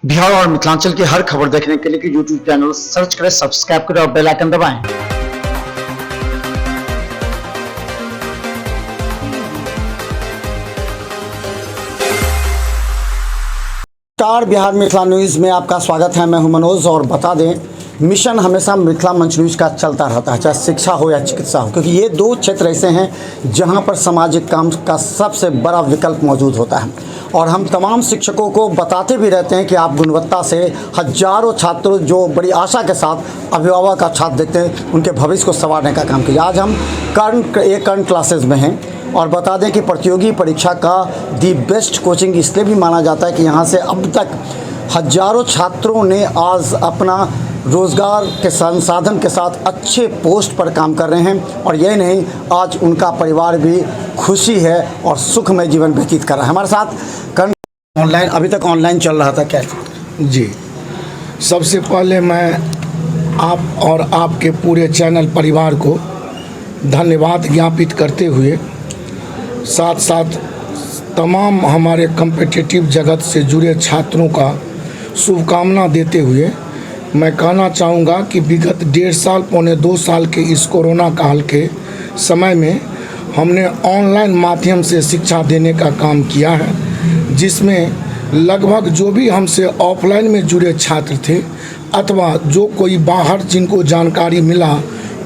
बिहार और मिथिलांचल की हर खबर देखने के लिए यूट्यूब चैनल सर्च करें, सब्सक्राइब करें और बेल आइकन दबाएं। नमस्कार, बिहार मिथिला न्यूज़ में आपका स्वागत है। मैं हूं मनोज। और बता दें, मिशन हमेशा मिथिला मंच न्यूज़ का चलता रहता है, चाहे शिक्षा हो या चिकित्सा हो, क्योंकि ये दो क्षेत्र ऐसे हैं जहां पर सामाजिक काम का सबसे बड़ा विकल्प मौजूद होता है। और हम तमाम शिक्षकों को बताते भी रहते हैं कि आप गुणवत्ता से हजारों छात्र जो बड़ी आशा के साथ अभिभावक का छात्र देखते हैं, उनके भविष्य को संवारने का काम कीजिए। आज हम कर्ण क्लासेस में हैं और बता दें कि प्रतियोगी परीक्षा का दी बेस्ट कोचिंग इसलिए भी माना जाता है कि यहाँ से अब तक हजारों छात्रों ने आज अपना रोज़गार के संसाधन के साथ अच्छे पोस्ट पर काम कर रहे हैं। और यही नहीं, आज उनका परिवार भी खुशी है और सुखमय जीवन व्यतीत कर रहा है। हमारे साथ ऑनलाइन, अभी तक ऑनलाइन चल रहा था क्या? जी, सबसे पहले मैं आप और आपके पूरे चैनल परिवार को धन्यवाद ज्ञापित करते हुए साथ साथ तमाम हमारे कॉम्पिटिटिव जगत से जुड़े छात्रों का शुभकामना देते हुए मैं कहना चाहूँगा कि विगत 1.5 साल पौने 2 साल के इस कोरोना काल के समय में हमने ऑनलाइन माध्यम से शिक्षा देने का काम किया है, जिसमें लगभग जो भी हमसे ऑफलाइन में जुड़े छात्र थे अथवा जो कोई बाहर जिनको जानकारी मिला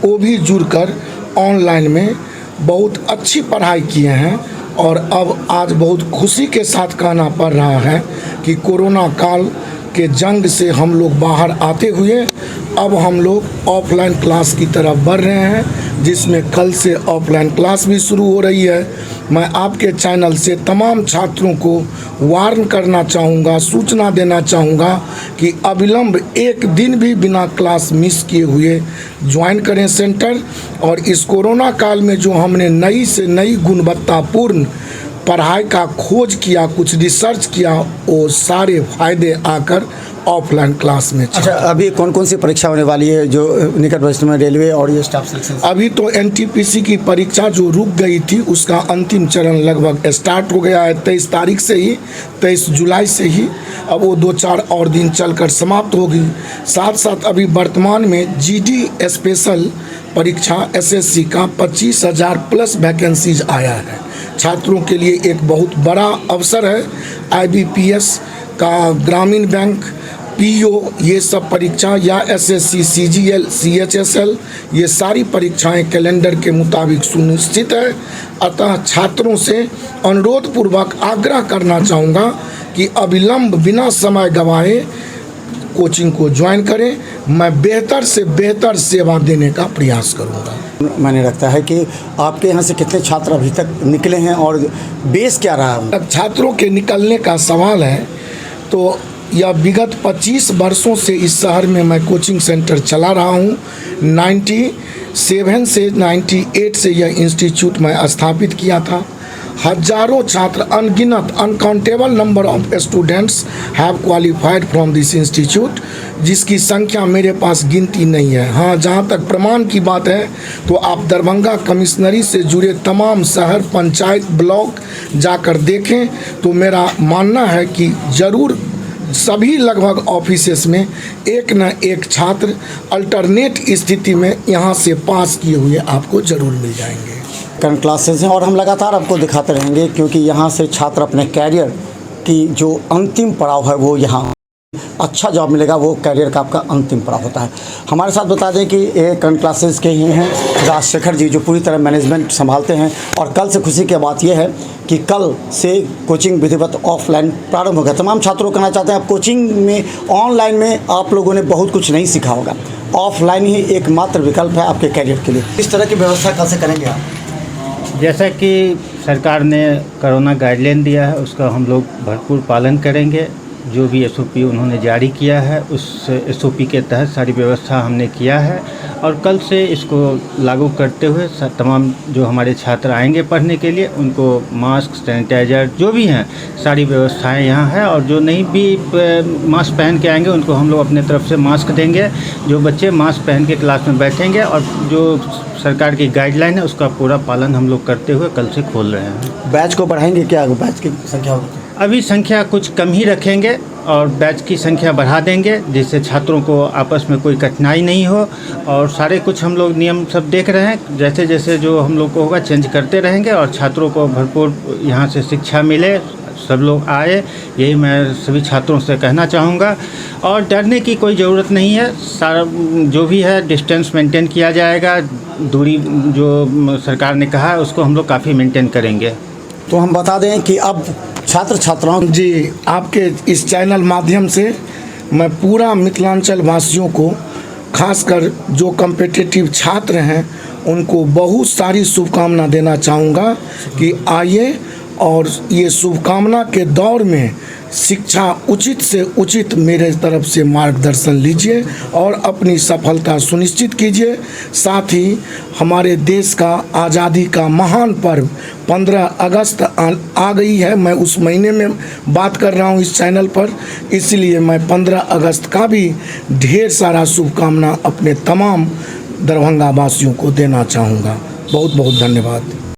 वो भी जुड़कर ऑनलाइन में बहुत अच्छी पढ़ाई किए हैं। और अब आज बहुत खुशी के साथ कहना पड़ रहा है कि कोरोना काल के जंग से हम लोग बाहर आते हुए अब हम लोग ऑफलाइन क्लास की तरफ बढ़ रहे हैं, जिसमें कल से ऑफलाइन क्लास भी शुरू हो रही है। मैं आपके चैनल से तमाम छात्रों को वार्न करना चाहूँगा, सूचना देना चाहूँगा कि अविलंब एक दिन भी बिना क्लास मिस किए हुए ज्वाइन करें सेंटर। और इस कोरोना काल में जो हमने नई से नई गुणवत्तापूर्ण पढ़ाई का खोज किया, कुछ रिसर्च किया, वो सारे फायदे आकर ऑफलाइन क्लास में। अच्छा, अभी कौन कौन सी परीक्षा होने वाली है जो निकट भविष्य में? रेलवे और ये स्टाफ सिलेक्शन? अभी तो एनटीपीसी की परीक्षा जो रुक गई थी उसका अंतिम चरण लगभग स्टार्ट हो गया है 23 तारीख से ही, 23 जुलाई से ही। अब वो 2-4 और दिन चलकर समाप्त होगी। साथ साथ अभी वर्तमान में जीडी स्पेशल परीक्षा एसएससी का 25,000 प्लस वैकेंसीज आया है। छात्रों के लिए एक बहुत बड़ा अवसर है। आईबीपीएस का, ग्रामीण बैंक, पीओ, ये सब परीक्षा या एसएससी, सीजीएल, सीएचएसएल, ये सारी परीक्षाएं कैलेंडर के मुताबिक सुनिश्चित है। अतः छात्रों से अनुरोध पूर्वक आग्रह करना चाहूँगा कि अविलंब बिना समय गंवाए कोचिंग को ज्वाइन करें। मैं बेहतर से बेहतर सेवा देने का प्रयास करूँगा। मैंने लगता है कि आपके यहाँ से कितने छात्र अभी तक निकले हैं और बेस क्या रहा? अब छात्रों के निकलने का सवाल है तो यह विगत 25 वर्षों से इस शहर में मैं कोचिंग सेंटर चला रहा हूँ। 97 से 98 से यह इंस्टीट्यूट मैं स्थापित किया था। हजारों छात्र, अनगिनत, uncountable number of students have qualified from this institute, जिसकी संख्या मेरे पास गिनती नहीं है। हाँ, जहाँ तक प्रमाण की बात है तो आप दरभंगा कमिश्नरी से जुड़े तमाम शहर, पंचायत, ब्लॉक जाकर देखें तो मेरा मानना है कि ज़रूर सभी लगभग ऑफिसेस में एक न एक छात्र अल्टरनेट स्थिति में यहाँ से पास किए हुए आपको ज़रूर मिल जाएंगे। कर्ण क्लासेस हैं और हम लगातार आपको दिखाते रहेंगे, क्योंकि यहाँ से छात्र अपने कैरियर की जो अंतिम पड़ाव है वो यहाँ अच्छा जॉब मिलेगा, वो कैरियर का आपका अंतिम पड़ाव होता है। हमारे साथ बता दें कि ये कर्ण क्लासेस के ही हैं राजशेखर जी, जो पूरी तरह मैनेजमेंट संभालते हैं। और कल से खुशी की बात यह है कि कल से कोचिंग विधिवत ऑफलाइन प्रारंभ होगा। तमाम छात्रों को कहना चाहते हैं, आप कोचिंग में, ऑनलाइन में आप लोगों ने बहुत कुछ नहीं सीखा होगा, ऑफलाइन ही एकमात्र विकल्प है आपके कैरियर के लिए। इस तरह की व्यवस्था कल से करेंगे आप? जैसा कि सरकार ने कोरोना गाइडलाइन दिया है उसका हम लोग भरपूर पालन करेंगे। जो भी एसओपी उन्होंने जारी किया है उस एसओपी के तहत सारी व्यवस्था हमने किया है। और कल से इसको लागू करते हुए तमाम जो हमारे छात्र आएंगे पढ़ने के लिए उनको मास्क, सैनिटाइज़र जो भी हैं सारी व्यवस्थाएं यहाँ है। और जो नहीं भी मास्क पहन के आएंगे उनको हम लोग अपने तरफ से मास्क देंगे। जो बच्चे मास्क पहन के क्लास में बैठेंगे और जो सरकार की गाइडलाइन है उसका पूरा पालन हम लोग करते हुए कल से खोल रहे हैं। बैच को बढ़ाएंगे क्या? बैच की संख्या होगी? अभी संख्या कुछ कम ही रखेंगे और बैच की संख्या बढ़ा देंगे, जिससे छात्रों को आपस में कोई कठिनाई नहीं हो। और सारे कुछ हम लोग नियम सब देख रहे हैं, जैसे जैसे जो हम लोग को होगा चेंज करते रहेंगे और छात्रों को भरपूर यहाँ से शिक्षा मिले, सब लोग आए, यही मैं सभी छात्रों से कहना चाहूँगा। और डरने की कोई ज़रूरत नहीं है, सारा जो भी है डिस्टेंस मेंटेन किया जाएगा, दूरी जो सरकार ने कहा है उसको हम लोग काफ़ी मेंटेन करेंगे। तो हम बता दें कि अब छात्र छात्राओं जी, आपके इस चैनल माध्यम से मैं पूरा मिथिलांचल वासियों को, खासकर जो कॉम्पिटिटिव छात्र हैं, उनको बहुत सारी शुभकामना देना चाहूँगा कि आइए और ये शुभकामना के दौर में शिक्षा उचित से उचित मेरे तरफ से मार्गदर्शन लीजिए और अपनी सफलता सुनिश्चित कीजिए। साथ ही हमारे देश का आज़ादी का महान पर्व 15 अगस्त आ गई है। मैं उस महीने में बात कर रहा हूँ इस चैनल पर, इसलिए मैं 15 अगस्त का भी ढेर सारा शुभकामना अपने तमाम दरभंगा वासियों को देना चाहूँगा। बहुत बहुत धन्यवाद।